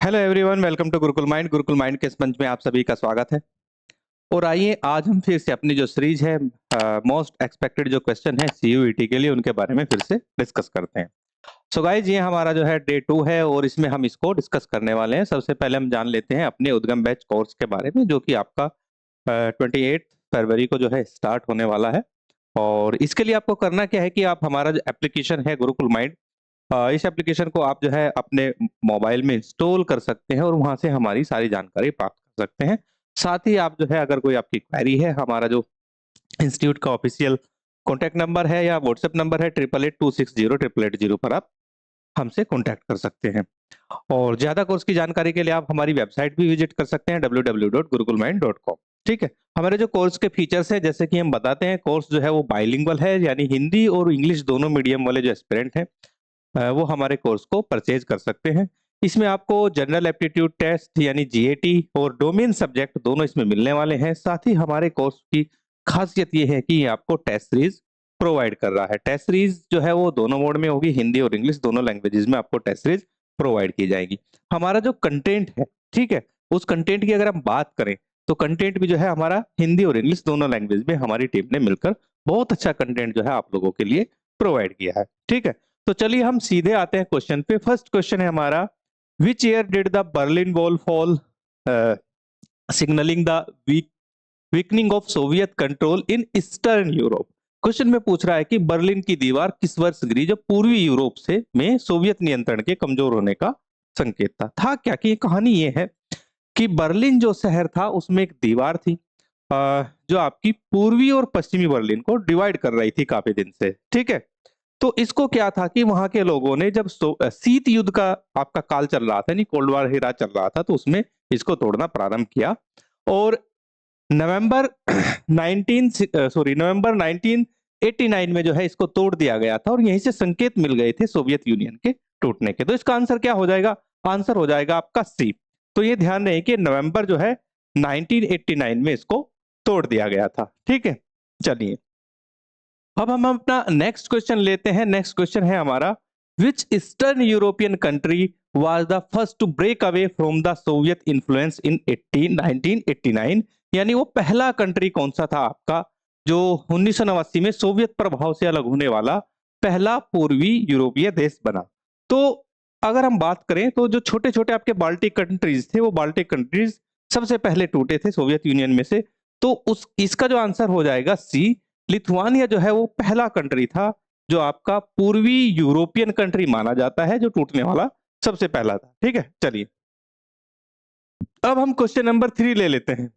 Hello everyone, welcome to Gurukul mind के इस मंच में आप सभी का स्वागत है। और आइए आज हम फिर से अपनी जो सीरीज है मोस्ट एक्सपेक्टेड जो क्वेश्चन है सीयूईटी के लिए उनके बारे में फिर से डिस्कस करते हैं। सो गाइज, ये हमारा जो है डे 2 है और इसमें हम इसको डिस्कस करने वाले हैं। सबसे पहले हम जान लेते हैं अपने उद्गम बैच कोर्स के बारे में, जो कि आपका 28 फरवरी को जो है स्टार्ट होने वाला है। और इसके लिए आपको करना क्या है कि आप हमारा जो एप्लीकेशन है गुरुकुल माइंड, इस एप्लीकेशन को आप जो है अपने मोबाइल में इंस्टॉल कर सकते हैं और वहां से हमारी सारी जानकारी प्राप्त कर सकते हैं। साथ ही आप जो है अगर कोई आपकी क्वेरी है, हमारा जो इंस्टीट्यूट का ऑफिशियल कॉन्टैक्ट नंबर है या व्हाट्सएप नंबर है 8882608880 पर आप हमसे कॉन्टैक्ट कर सकते हैं। और ज्यादा कोर्स की जानकारी के लिए आप हमारी वेबसाइट भी विजिट कर सकते हैं www.gurukulmind.com। ठीक है। हमारे जो कोर्स के फीचर्स है, जैसे कि हम बताते हैं, कोर्स जो है वो बाइलिंगुअल है, यानी हिंदी और इंग्लिश दोनों मीडियम वाले जो एस्पिरेंट हैं वो हमारे कोर्स को परचेज कर सकते हैं। इसमें आपको जनरल एप्टीट्यूड टेस्ट यानी जीएटी और डोमेन सब्जेक्ट दोनों इसमें मिलने वाले हैं। साथ ही हमारे कोर्स की खासियत ये है कि ये आपको टेस्ट सीरीज प्रोवाइड कर रहा है। टेस्ट सीरीज जो है वो दोनों मोड में होगी, हिंदी और इंग्लिश दोनों लैंग्वेजेस में आपको टेस्ट सीरीज प्रोवाइड की जाएगी। हमारा जो कंटेंट है, ठीक है, उस कंटेंट की अगर हम बात करें तो कंटेंट भी जो है हमारा हिंदी और इंग्लिश दोनों लैंग्वेज में हमारी टीम ने मिलकर बहुत अच्छा कंटेंट जो है आप लोगों के लिए प्रोवाइड किया है। ठीक है, तो चलिए हम सीधे आते हैं क्वेश्चन पे। फर्स्ट क्वेश्चन है हमारा, which year did the Berlin wall fall signalling the weakening of Soviet control in eastern Europe. Question में पूछ रहा है कि बर्लिन की दीवार किस वर्ष गिरी जब पूर्वी यूरोप से में सोवियत नियंत्रण के कमजोर होने का संकेत था क्या कि कहानी ये है कि बर्लिन जो शहर था उसमें एक दीवार थी जो आपकी पूर्वी और पश्चिमी बर्लिन को डिवाइड कर रही थी काफी दिन से। ठीक है, तो इसको क्या था कि वहां के लोगों ने जब शीत युद्ध का आपका काल चल रहा था, नहीं कोल्ड वार ही राज चल रहा था, तो उसमें इसको तोड़ना प्रारंभ किया। और नवंबर 1989 में जो है इसको तोड़ दिया गया था और यहीं से संकेत मिल गए थे सोवियत यूनियन के टूटने के। तो इसका आंसर क्या हो जाएगा? आंसर हो जाएगा आपका सी। तो ये ध्यान रहे कि नवंबर जो है 1989 में इसको तोड़ दिया गया था। ठीक है, चलिए अब हम अपना नेक्स्ट क्वेश्चन लेते हैं। नेक्स्ट क्वेश्चन है हमारा, which eastern European country was the first to break away from the Soviet influence in 1989। यानी वो पहला कंट्री कौन सा था आपका जो 1989 में सोवियत प्रभाव से अलग होने वाला पहला पूर्वी यूरोपीय देश बना। तो अगर हम बात करें तो जो छोटे छोटे आपके बाल्टिक कंट्रीज थे, वो बाल्टिक कंट्रीज सबसे पहले टूटे थे सोवियत यूनियन में से। तो उस इसका जो आंसर हो जाएगा सी। लिथुआनिया जो है वो पहला कंट्री था जो आपका पूर्वी यूरोपियन कंट्री माना जाता है जो टूटने वाला सबसे पहला था। ठीक है, चलिए अब हम क्वेश्चन नंबर 3 ले लेते हैं।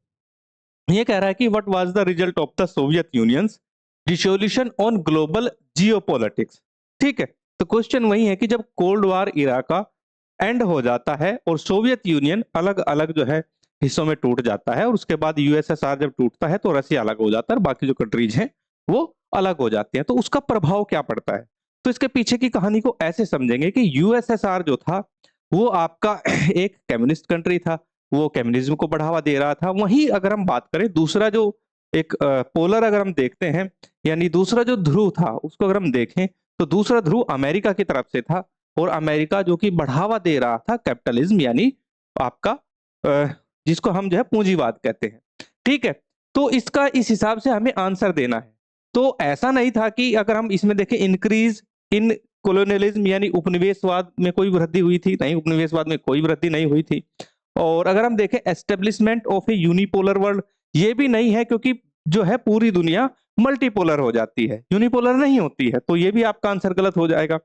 ये कह रहा है कि what was the result of the Soviet unions dissolution on global geopolitics. ठीक है, तो क्वेश्चन वही है कि जब कोल्ड वार इरा का एंड हो जाता है और सोवियत यूनियन अलग अलग जो है हिस्सों में टूट जाता है और उसके बाद यूएसएसआर जब टूटता है तो रसिया अलग हो जाता है और बाकी जो कंट्रीज हैं वो अलग हो जाती हैं, तो उसका प्रभाव क्या पड़ता है? तो इसके पीछे की कहानी को ऐसे समझेंगे कि यूएसएसआर जो था वो आपका एक कम्युनिस्ट कंट्री था, वो कम्युनिज्म को बढ़ावा दे रहा था। वहीं अगर हम बात करें दूसरा जो एक पोलर अगर हम देखते हैं, यानी दूसरा जो ध्रुव था उसको अगर हम देखें तो दूसरा ध्रुव अमेरिका की तरफ से था और अमेरिका जो कि बढ़ावा दे रहा था कैपिटलिज्म, यानी आपका जिसको हम जो है पूंजीवाद कहते हैं। ठीक है, तो इसका इस हिसाब से हमें आंसर देना है। तो ऐसा नहीं था कि अगर हम इसमें देखें इंक्रीज इन कोलोनियलिज्म यानी उपनिवेशवाद में कोई वृद्धि हुई थी, नहीं, उपनिवेशवाद में कोई वृद्धि नहीं हुई थी। और अगर हम देखें establishment of A unipolar world, ये भी नहीं है क्योंकि जो है पूरी दुनिया मल्टीपोलर हो जाती है, यूनिपोलर नहीं होती है, तो ये भी आपका आंसर गलत हो जाएगा।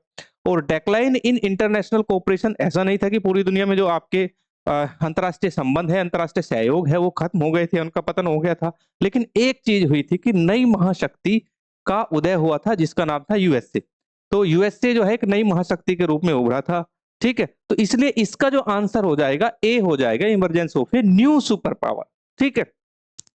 और डेक्लाइन इन इंटरनेशनल कोऑपरेशन, ऐसा नहीं था कि पूरी दुनिया में जो आपके अंतर्राष्ट्रीय संबंध है, अंतर्राष्ट्रीय सहयोग है, वो खत्म हो गए थे, उनका पतन हो गया था। लेकिन एक चीज हुई थी कि नई महाशक्ति का उदय हुआ था जिसका नाम था यूएसए। तो यूएसए जो है एक नई महाशक्ति के रूप में उभरा था। ठीक है, तो इसलिए इसका जो आंसर हो जाएगा ए हो जाएगा, emergence of a new super power. ठीक है,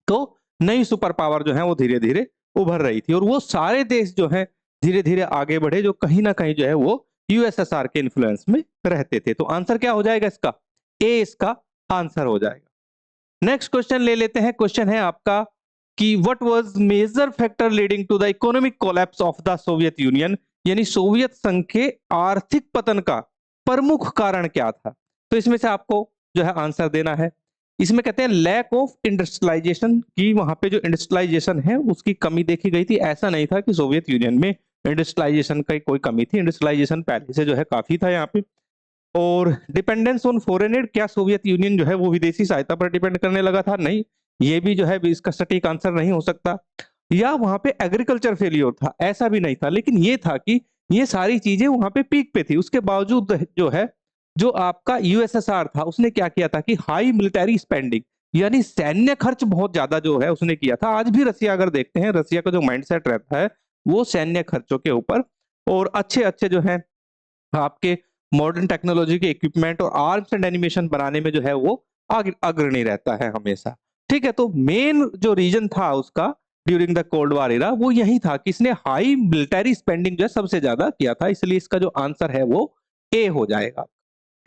तो नई सुपर पावर जो है वो धीरे धीरे उभर रही थी और वो सारे देश जो है धीरे धीरे आगे बढ़े जो कहीं ना कहीं जो है वो यूएसएसआर के इन्फ्लुएंस में रहते थे। तो आंसर क्या हो जाएगा इसका? ए इसका आंसर हो जाएगा। नेक्स्ट क्वेश्चन ले लेते हैं। क्वेश्चन है आपका कि what was major factor leading to the economic collapse of the Soviet Union, यानी सोवियत संघ के आर्थिक पतन का प्रमुख कारण क्या था? तो इसमें से आपको जो है आंसर देना है। इसमें कहते हैं लैक ऑफ इंडस्ट्रियलाइजेशन की, वहां पे जो इंडस्ट्रियलाइजेशन है उसकी कमी देखी गई थी। ऐसा नहीं था कि सोवियत यूनियन में इंडस्ट्रियलाइजेशन की कोई कमी थी, इंडस्ट्रियलाइजेशन पहले से जो है काफी था यहाँ पे। और डिपेंडेंस ऑन फॉरेन एड, क्या सोवियत यूनियन जो है वो विदेशी सहायता पर डिपेंड करने लगा था? नहीं, ये भी जो है इसका सटीक आंसर नहीं हो सकता। या वहां पे एग्रीकल्चर फेलियर था? ऐसा भी नहीं था, लेकिन ये था कि ये सारी चीजें वहां पे पीक पे थी, उसके बावजूद जो है जो आपका यूएसएसआर था उसने क्या किया था कि हाई मिलिटरी स्पेंडिंग, यानी सैन्य खर्च बहुत ज्यादा जो है उसने किया था। आज भी रसिया अगर देखते हैं, रसिया का जो माइंडसेट रहता है वो सैन्य खर्चों के ऊपर, और अच्छे अच्छे जो है आपके मॉडर्न टेक्नोलॉजी के इक्विपमेंट और आर्म्स एंड एनिमेशन बनाने में जो है वो अग्रणी रहता है हमेशा। ठीक है, तो मेन जो रीजन था उसका during the cold war era वो यही था कि इसने हाई मिलिटरी स्पेंडिंग जो है सबसे ज्यादा किया था, इसलिए इसका जो आंसर है वो ए हो जाएगा।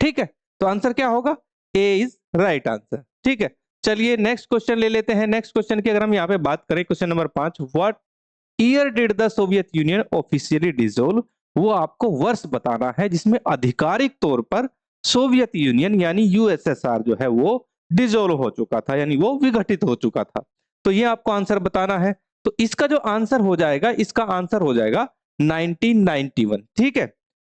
ठीक है, तो आंसर क्या होगा? ए इज राइट आंसर। ठीक है, चलिए नेक्स्ट क्वेश्चन ले लेते हैं। नेक्स्ट क्वेश्चन की अगर हम यहाँ पे बात करें, question number 5, what year did the Soviet union officially dissolve? वो आपको वर्ष बताना है जिसमें आधिकारिक तौर पर सोवियत यूनियन यानी यूएसएसआर जो है वो डिसॉल्व हो चुका था, यानी वो विघटित हो चुका था। तो ये आपको आंसर बताना है। तो इसका जो आंसर हो जाएगा, इसका आंसर हो जाएगा 1991। ठीक है,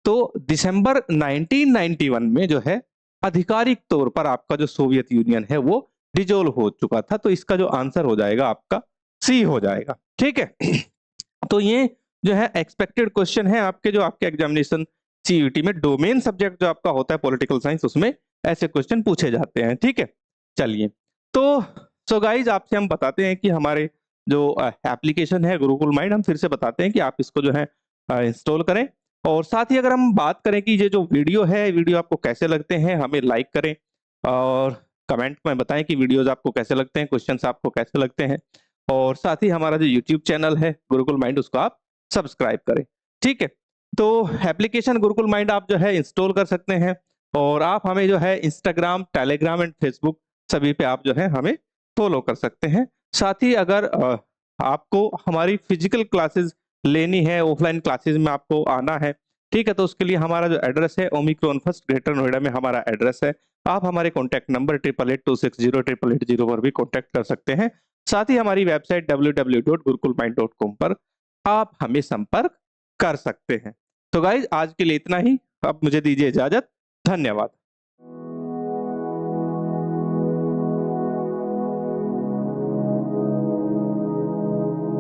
तो दिसंबर 1991 में जो है आधिकारिक तौर पर आपका जो सोवियत यूनियन है वो डिसॉल्व हो चुका था। तो इसका जो आंसर हो जाएगा आपका सी हो जाएगा। ठीक है, तो ये जो है एक्सपेक्टेड क्वेश्चन है आपके, जो आपके एग्जामिनेशन सीयूटी में डोमेन सब्जेक्ट जो आपका होता है पॉलिटिकल साइंस, उसमें ऐसे क्वेश्चन पूछे जाते हैं। ठीक है, चलिए तो सो गाइज आपसे हम बताते हैं कि हमारे जो एप्लीकेशन है गुरुकुल माइंड, हम फिर से बताते हैं कि आप इसको जो है इंस्टॉल करें। और साथ ही अगर हम बात करें कि ये जो वीडियो है, वीडियो आपको कैसे लगते हैं, हमें लाइक करें और कमेंट में बताएं कि वीडियोज आपको कैसे लगते हैं, क्वेश्चंस आपको कैसे लगते हैं। और साथ ही हमारा जो यूट्यूब चैनल है गुरुकुल माइंड, उसको आप सब्सक्राइब करें। ठीक है, तो एप्लीकेशन गुरुकुल माइंड आप जो है इंस्टॉल कर सकते हैं, और आप हमें जो है इंस्टाग्राम, टेलीग्राम एंड फेसबुक सभी पे आप जो है हमें फॉलो कर सकते हैं। साथ ही अगर आपको हमारी फिजिकल क्लासेस लेनी है, ऑफलाइन क्लासेस में आपको आना है, ठीक है, तो उसके लिए हमारा जो एड्रेस है ओमिक्रॉन फर्स्ट ग्रेटर नोएडा में हमारा एड्रेस है। आप हमारे कॉन्टैक्ट नंबर 8882608880 पर भी कॉन्टैक्ट कर सकते हैं। साथ ही हमारी वेबसाइट www.gurukulmind.com पर आप हमें संपर्क कर सकते हैं। तो गाइज आज के लिए इतना ही, अब मुझे दीजिए इजाजत। धन्यवाद।